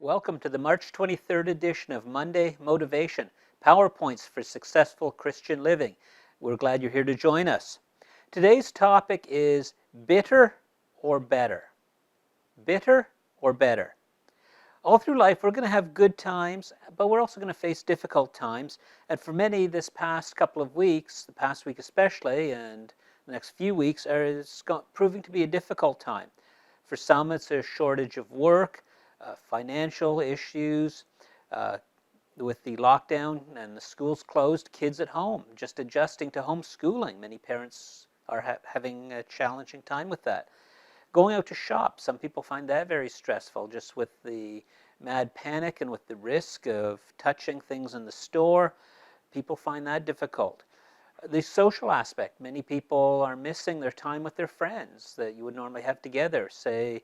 Welcome to the March 23rd edition of Monday Motivation, PowerPoints for Successful Christian Living. We're glad you're here to join us. Today's topic is bitter or better. Bitter or better. All through life, we're going to have good times, but we're also going to face difficult times. And for many, this past couple of weeks, the past week especially, and the next few weeks, is proving to be a difficult time. For some, it's a shortage of work, financial issues, with the lockdown and the schools closed, kids at home, just adjusting to homeschooling. Many parents are having a challenging time with that. Going out to shop, some people find that very stressful, just with the mad panic and with the risk of touching things in the store. People find that difficult. The social aspect, many people are missing their time with their friends that you would normally have together, say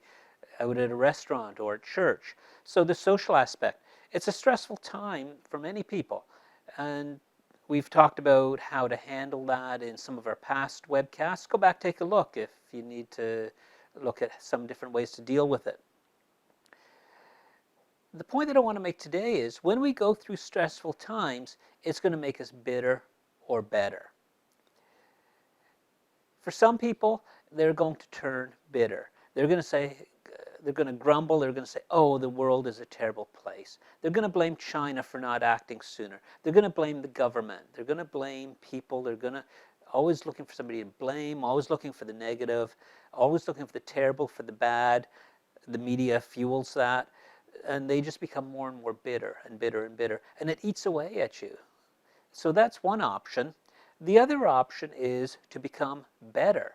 out at a restaurant or at church. So the social aspect, it's a stressful time for many people. And we've talked about how to handle that in some of our past webcasts. Go back, take a look if you need to look at some different ways to deal with it. The point that I want to make today is when we go through stressful times, it's going to make us bitter or better. For some people, they're going to turn bitter. They're going to say, they're going to grumble, they're going to say, oh, the world is a terrible place. They're going to blame China for not acting sooner. They're going to blame the government. They're going to blame people. They're going to always looking for somebody to blame, always looking for the negative, always looking for the terrible, for the bad. The media fuels that. And they just become more and more bitter and bitter and bitter. And it eats away at you. So that's one option. The other option is to become better.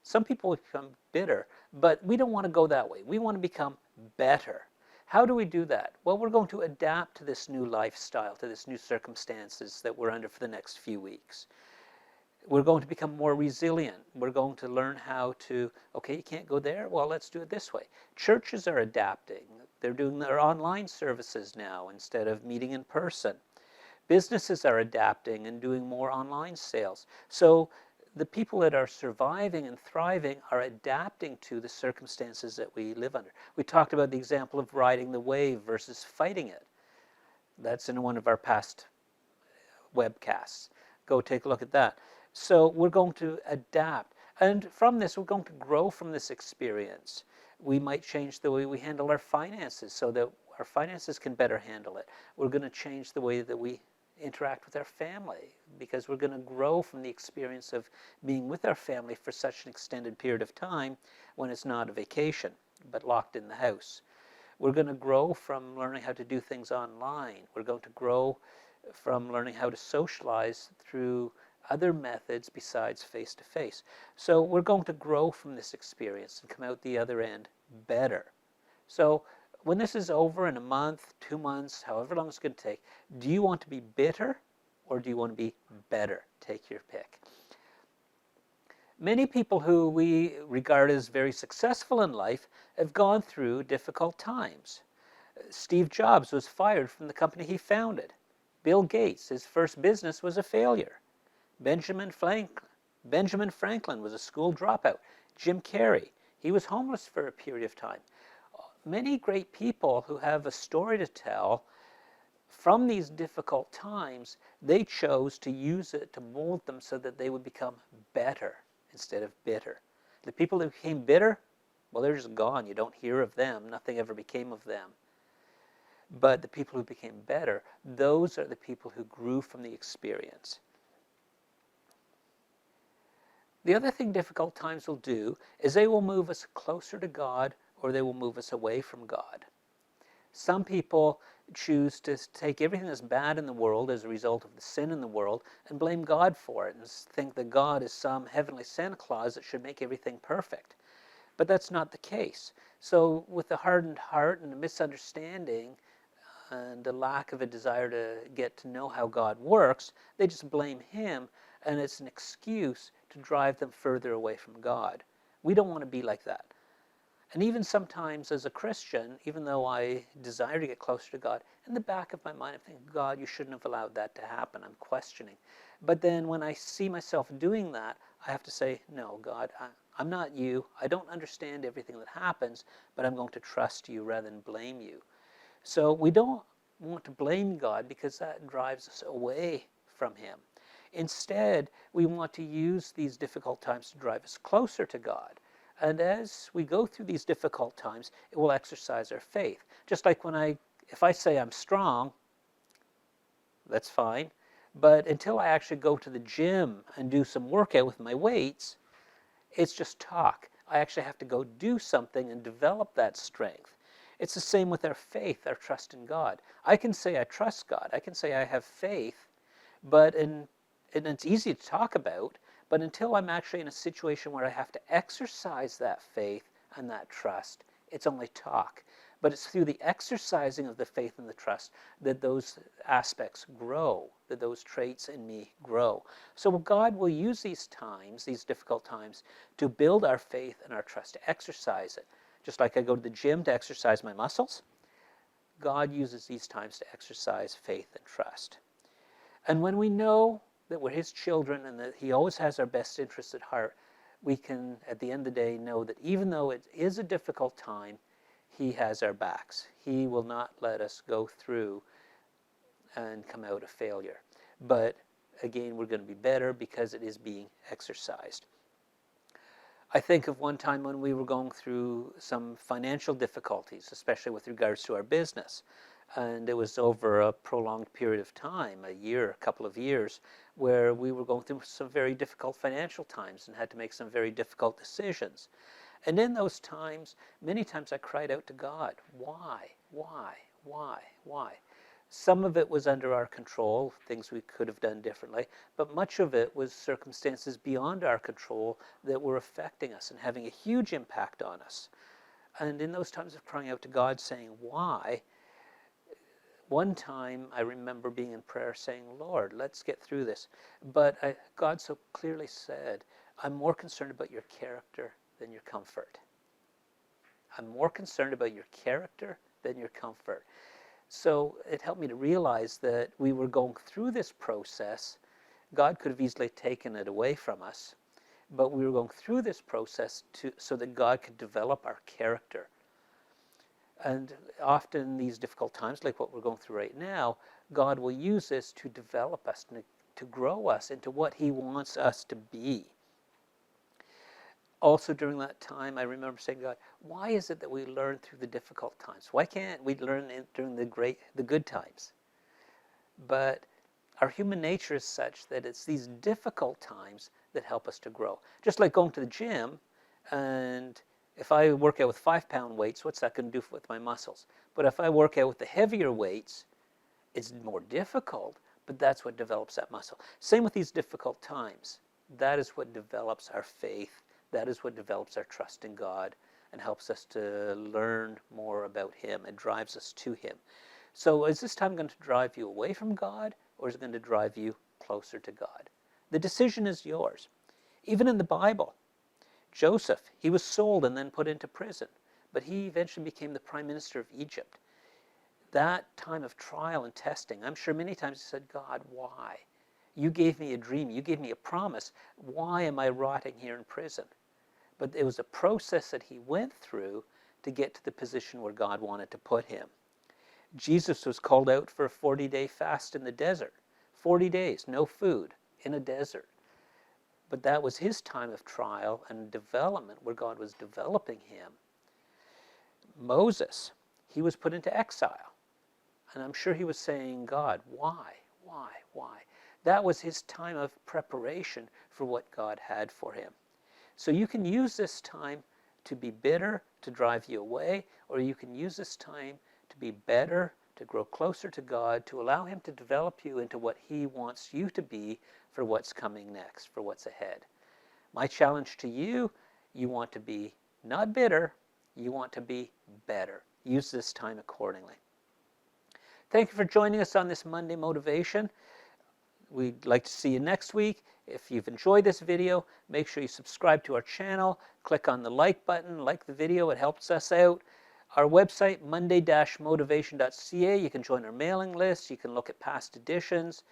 Some people become bitter, but we don't want to go that way. We want to become better. How do we do that? Well, we're going to adapt to this new lifestyle, to this new circumstances that we're under for the next few weeks. We're going to become more resilient. We're going to learn how to, okay, you can't go there? Well, let's do it this way. Churches are adapting. They're doing their online services now instead of meeting in person. Businesses are adapting and doing more online sales. So the people that are surviving and thriving are adapting to the circumstances that we live under. We talked about the example of riding the wave versus fighting it. That's in one of our past webcasts. Go take a look at that. So we're going to adapt. And from this, we're going to grow from this experience. We might change the way we handle our finances so that our finances can better handle it. We're going to change the way that we interact with our family because we're going to grow from the experience of being with our family for such an extended period of time when it's not a vacation but locked in the house. We're going to grow from learning how to do things online. We're going to grow from learning how to socialize through other methods besides face-to-face. So we're going to grow from this experience and come out the other end better. So when this is over in a month, 2 months, however long it's going to take, do you want to be bitter or do you want to be better? Take your pick. Many people who we regard as very successful in life have gone through difficult times. Steve Jobs was fired from the company he founded. Bill Gates, his first business was a failure. Benjamin Franklin was a school dropout. Jim Carrey, he was homeless for a period of time. Many great people who have a story to tell from these difficult times, they chose to use it to mold them so that they would become better instead of bitter. The people who became bitter, well, they're just gone. You don't hear of them. Nothing ever became of them. But the people who became better, those are the people who grew from the experience. The other thing difficult times will do is they will move us closer to God or they will move us away from God. Some people choose to take everything that's bad in the world as a result of the sin in the world and blame God for it and think that God is some heavenly Santa Claus that should make everything perfect. But that's not the case. So with a hardened heart and a misunderstanding and a lack of a desire to get to know how God works, they just blame Him, and it's an excuse to drive them further away from God. We don't want to be like that. And even sometimes as a Christian, even though I desire to get closer to God, in the back of my mind I'm thinking, God, you shouldn't have allowed that to happen. I'm questioning. But then when I see myself doing that, I have to say, no, God, I'm not you. I don't understand everything that happens, but I'm going to trust you rather than blame you. So we don't want to blame God because that drives us away from him. Instead, we want to use these difficult times to drive us closer to God. And as we go through these difficult times, it will exercise our faith. Just like if I say I'm strong, that's fine. But until I actually go to the gym and do some workout with my weights, it's just talk. I actually have to go do something and develop that strength. It's the same with our faith, our trust in God. I can say I trust God. I can say I have faith, and it's easy to talk about, but until I'm actually in a situation where I have to exercise that faith and that trust, it's only talk. But it's through the exercising of the faith and the trust that those aspects grow, that those traits in me grow. So God will use these times, these difficult times, to build our faith and our trust, to exercise it. Just like I go to the gym to exercise my muscles, God uses these times to exercise faith and trust. And when we know that we're his children and that he always has our best interests at heart, we can, at the end of the day, know that even though it is a difficult time, he has our backs. He will not let us go through and come out a failure. But again, we're going to be better because it is being exercised. I think of one time when we were going through some financial difficulties, especially with regards to our business. And it was over a prolonged period of time, a year, a couple of years, where we were going through some very difficult financial times and had to make some very difficult decisions. And in those times, many times I cried out to God, why? Some of it was under our control, things we could have done differently, but much of it was circumstances beyond our control that were affecting us and having a huge impact on us. And in those times of crying out to God, saying, why? One time I remember being in prayer saying, Lord, let's get through this. But God so clearly said, I'm more concerned about your character than your comfort. I'm more concerned about your character than your comfort. So it helped me to realize that we were going through this process. God could have easily taken it away from us, but we were going through this process so that God could develop our character. And often in these difficult times, like what we're going through right now, God will use this to develop us, to grow us into what he wants us to be. Also during that time, I remember saying, God, why is it that we learn through the difficult times? Why can't we learn during the good times? But our human nature is such that it's these difficult times that help us to grow. Just like going to the gym, and if I work out with 5-pound weights, what's that going to do with my muscles? But if I work out with the heavier weights, it's more difficult, but that's what develops that muscle. Same with these difficult times. That is what develops our faith. That is what develops our trust in God and helps us to learn more about him and drives us to him. So is this time going to drive you away from God, or is it going to drive you closer to God? The decision is yours. Even in the Bible, Joseph, he was sold and then put into prison, but he eventually became the prime minister of Egypt. That time of trial and testing, I'm sure many times he said, God, why? You gave me a dream. You gave me a promise. Why am I rotting here in prison? But it was a process that he went through to get to the position where God wanted to put him. Jesus was called out for a 40-day fast in the desert. 40 days, no food, in a desert. But that was his time of trial and development where God was developing him. Moses, he was put into exile. And I'm sure he was saying, God, why? That was his time of preparation for what God had for him. So you can use this time to be bitter, to drive you away, or you can use this time to be better, to grow closer to God, to allow him to develop you into what he wants you to be for what's coming next, for what's ahead. My challenge to you, you want to be not bitter, you want to be better. Use this time accordingly. Thank you for joining us on this Monday Motivation. We'd like to see you next week. If you've enjoyed this video, make sure you subscribe to our channel. Click on the like button, like the video, it helps us out. Our website, monday-motivation.ca. You can join our mailing list. You can look at past editions.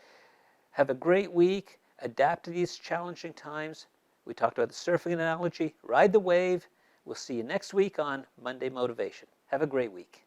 Have a great week. Adapt to these challenging times. We talked about the surfing analogy. Ride the wave. We'll see you next week on Monday Motivation. Have a great week.